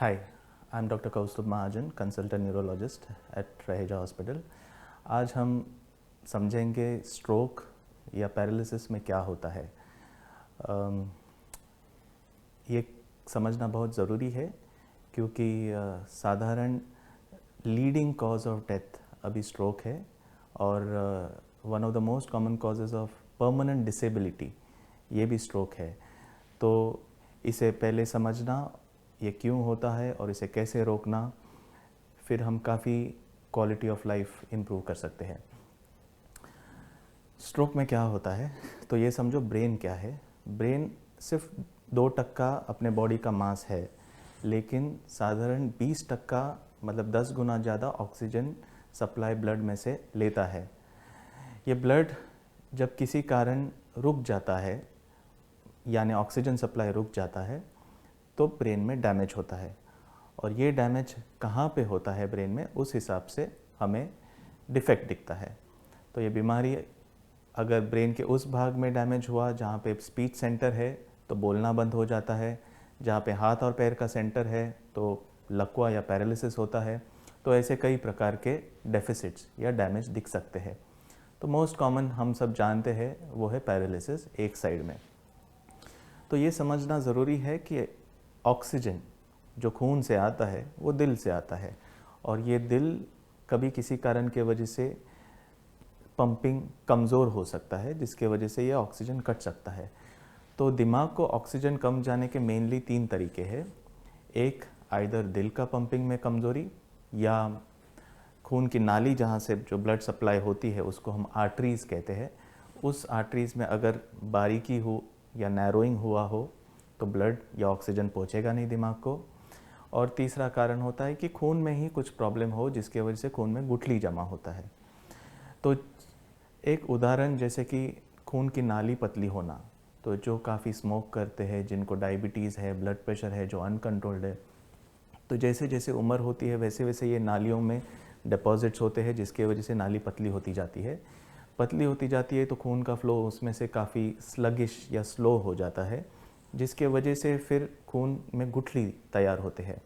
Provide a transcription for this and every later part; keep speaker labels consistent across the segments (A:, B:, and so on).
A: Hi, I'm doctor Kaustubh Mahajan, consultant neurologist at Raheja hospital. आज हम समझेंगे स्ट्रोक या पैरालिसिस में क्या होता है। ये समझना बहुत ज़रूरी है क्योंकि साधारण लीडिंग कॉज ऑफ डेथ अभी स्ट्रोक है और one of the most common causes of permanent disability ये भी स्ट्रोक है। तो इसे पहले समझना ये क्यों होता है और इसे कैसे रोकना, फिर हम काफ़ी क्वालिटी ऑफ लाइफ इम्प्रूव कर सकते हैं। स्ट्रोक में क्या होता है तो ये समझो ब्रेन क्या है। ब्रेन सिर्फ 2% अपने बॉडी का मास है, लेकिन साधारण 20% मतलब 10 गुना ज़्यादा ऑक्सीजन सप्लाई ब्लड में से लेता है। ये ब्लड जब किसी कारण रुक जाता है, यानी ऑक्सीजन सप्लाई रुक जाता है, तो ब्रेन में डैमेज होता है। और ये डैमेज कहाँ पे होता है ब्रेन में, उस हिसाब से हमें डिफेक्ट दिखता है। तो ये बीमारी अगर ब्रेन के उस भाग में डैमेज हुआ जहाँ पे स्पीच सेंटर है तो बोलना बंद हो जाता है, जहाँ पे हाथ और पैर का सेंटर है तो लकवा या पैरालिसिस होता है। तो ऐसे कई प्रकार के डेफिसिट्स या डैमेज दिख सकते हैं। तो मोस्ट कॉमन हम सब जानते हैं वो है पैरालिसिस एक साइड में। तो ये समझना ज़रूरी है कि ऑक्सीजन जो खून से आता है वो दिल से आता है, और ये दिल कभी किसी कारण के वजह से पंपिंग कमज़ोर हो सकता है, जिसके वजह से ये ऑक्सीजन कट सकता है। तो दिमाग को ऑक्सीजन कम जाने के मेनली 3 तरीके हैं। एक, आइदर दिल का पंपिंग में कमज़ोरी, या खून की नाली जहाँ से जो ब्लड सप्लाई होती है उसको हम आर्टरीज़ कहते हैं, उस आर्टरीज़ में अगर बारीकी हो या नैरोइंग हुआ हो तो ब्लड या ऑक्सीजन पहुँचेगा नहीं दिमाग को। और तीसरा कारण होता है कि खून में ही कुछ प्रॉब्लम हो जिसके वजह से खून में गुठली जमा होता है। तो एक उदाहरण जैसे कि खून की नाली पतली होना, तो जो काफ़ी स्मोक करते हैं, जिनको डायबिटीज़ है, ब्लड प्रेशर है, जो अनकंट्रोल्ड है, तो जैसे जैसे उम्र होती है वैसे वैसे ये नालियों में डिपॉजिट्स होते हैं, जिसके वजह से नाली पतली होती जाती है। पतली होती जाती है तो खून का फ्लो उसमें से काफ़ी स्लगिश या स्लो हो जाता है, जिसके वजह से फिर खून में गुठली तैयार होते हैं,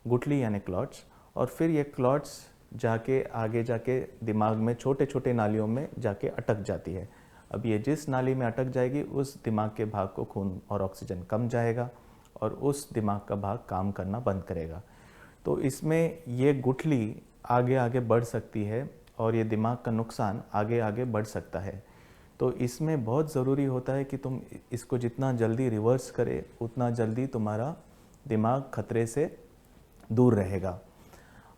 A: गुठली यानी क्लॉट्स। और फिर ये क्लॉट्स जाके आगे जाके दिमाग में छोटे छोटे नालियों में जाके अटक जाती है। अब ये जिस नाली में अटक जाएगी उस दिमाग के भाग को खून और ऑक्सीजन कम जाएगा और उस दिमाग का भाग काम करना बंद करेगा। तो इसमें ये गुठली आगे आगे बढ़ सकती है और ये दिमाग का नुकसान आगे आगे बढ़ सकता है। तो इसमें बहुत ज़रूरी होता है कि तुम इसको जितना जल्दी रिवर्स करे उतना जल्दी तुम्हारा दिमाग खतरे से दूर रहेगा।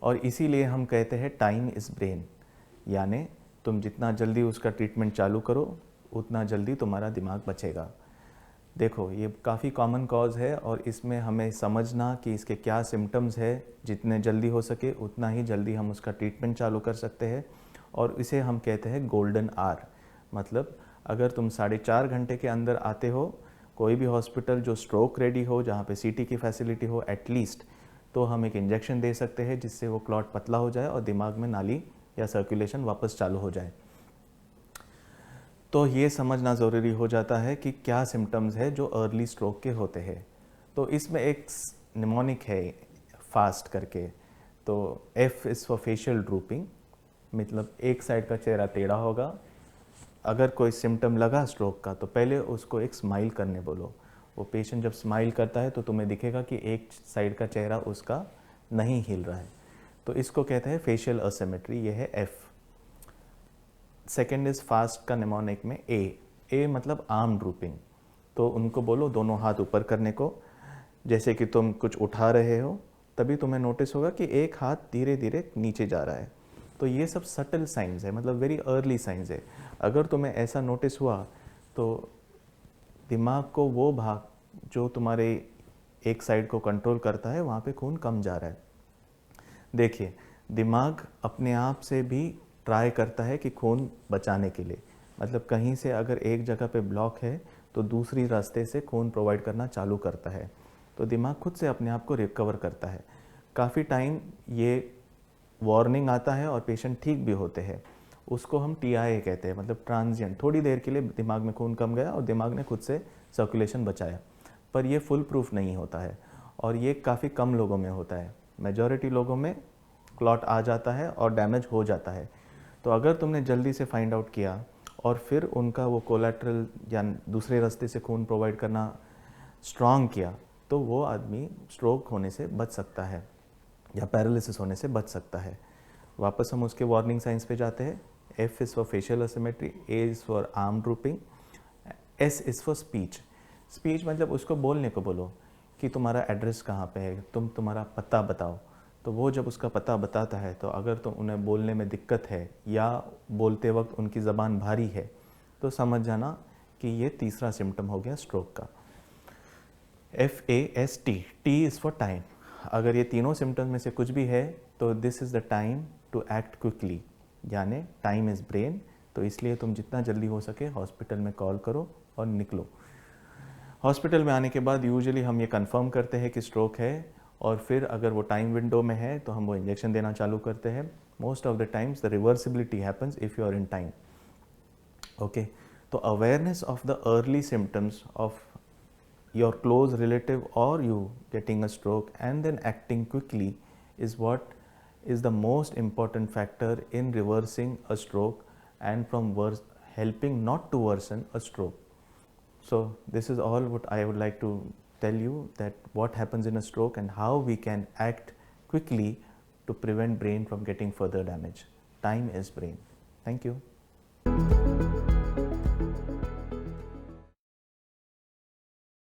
A: और इसीलिए हम कहते हैं टाइम इज़ ब्रेन, यानी तुम जितना जल्दी उसका ट्रीटमेंट चालू करो उतना जल्दी तुम्हारा दिमाग बचेगा। देखो, ये काफ़ी कॉमन कॉज है और इसमें हमें समझना कि इसके क्या सिम्टम्स है, जितने जल्दी हो सके उतना ही जल्दी हम उसका ट्रीटमेंट चालू कर सकते हैं। और इसे हम कहते हैं गोल्डन आवर। मतलब अगर तुम 4.5 घंटे के अंदर आते हो कोई भी हॉस्पिटल जो स्ट्रोक रेडी हो, जहाँ पे सीटी की फैसिलिटी हो एटलीस्ट, तो हम एक इंजेक्शन दे सकते हैं जिससे वो क्लॉट पतला हो जाए और दिमाग में नाली या सर्कुलेशन वापस चालू हो जाए। तो ये समझना ज़रूरी हो जाता है कि क्या सिम्टम्स है जो अर्ली स्ट्रोक के होते हैं। तो इसमें एक निमोनिक है फास्ट करके, तो F is for facial drooping, मतलब एक साइड का चेहरा टेढ़ा होगा। अगर कोई सिम्टम लगा स्ट्रोक का तो पहले उसको एक स्माइल करने बोलो। वो पेशेंट जब स्माइल करता है तो तुम्हें दिखेगा कि एक साइड का चेहरा उसका नहीं हिल रहा है, तो इसको कहते हैं फेशियल असिमेट्री, ये है F। सेकेंड इज़ फास्ट का निमोनिक में ए मतलब आर्म ड्रूपिंग, तो उनको बोलो दोनों हाथ ऊपर करने को। जैसे कि तुम कुछ उठा रहे हो तभी तुम्हें नोटिस होगा कि एक हाथ धीरे धीरे नीचे जा रहा है। तो ये सब सटल साइंस है, मतलब वेरी अर्ली साइंस है। अगर तुम्हें ऐसा नोटिस हुआ तो दिमाग को वो भाग जो तुम्हारे एक साइड को कंट्रोल करता है वहाँ पे खून कम जा रहा है। देखिए, दिमाग अपने आप से भी ट्राई करता है कि खून बचाने के लिए, मतलब कहीं से अगर एक जगह पे ब्लॉक है तो दूसरी रास्ते से खून प्रोवाइड करना चालू करता है। तो दिमाग खुद से अपने आप को रिकवर करता है। काफ़ी टाइम ये वार्निंग आता है और पेशेंट ठीक भी होते हैं। उसको हम TIA कहते हैं, मतलब ट्रांजिएंट, थोड़ी देर के लिए दिमाग में खून कम गया और दिमाग ने खुद से सर्कुलेशन बचाया, पर ये फुल प्रूफ नहीं होता है। और ये काफ़ी कम लोगों में होता है। मेजॉरिटी लोगों में क्लॉट आ जाता है और डैमेज हो जाता है। तो अगर तुमने जल्दी से फाइंड आउट किया और फिर उनका वो कोलैटरल या दूसरे रास्ते से खून प्रोवाइड करना स्ट्रॉन्ग किया, तो वो आदमी स्ट्रोक होने से बच सकता है या पैरालिसिस होने से बच सकता है। वापस हम उसके वार्निंग साइंस पे जाते हैं। F is for facial asymmetry, A is for arm drooping, S is for speech. Speech मतलब उसको बोलने को बोलो कि तुम्हारा एड्रेस कहाँ पे है, तुम्हारा पता बताओ। तो वो जब उसका पता बताता है, तो अगर तुम उन्हें बोलने में दिक्कत है या बोलते वक्त उनकी ज़बान भारी है, तो समझ जाना कि ये तीसरा सिम्टम हो गया स्ट्रोक का। FAST, T is for time. अगर ये तीनों सिम्टम में से कुछ भी है तो this is the time to act quickly, यानी टाइम इज़ ब्रेन। तो इसलिए तुम जितना जल्दी हो सके हॉस्पिटल में कॉल करो और निकलो। हॉस्पिटल में आने के बाद यूजुअली हम ये कंफर्म करते हैं कि स्ट्रोक है, और फिर अगर वो टाइम विंडो में है तो हम वो इंजेक्शन देना चालू करते हैं। Most of the times the reversibility happens if you are in time. Okay, तो awareness of the early symptoms of your close relative or you getting a stroke and then acting quickly is what is the most important factor in reversing a stroke and from helping not to worsen a stroke. So this is all what I would like to tell you, that what happens in a stroke and how we can act quickly to prevent brain from getting further damage. Time is brain. Thank you.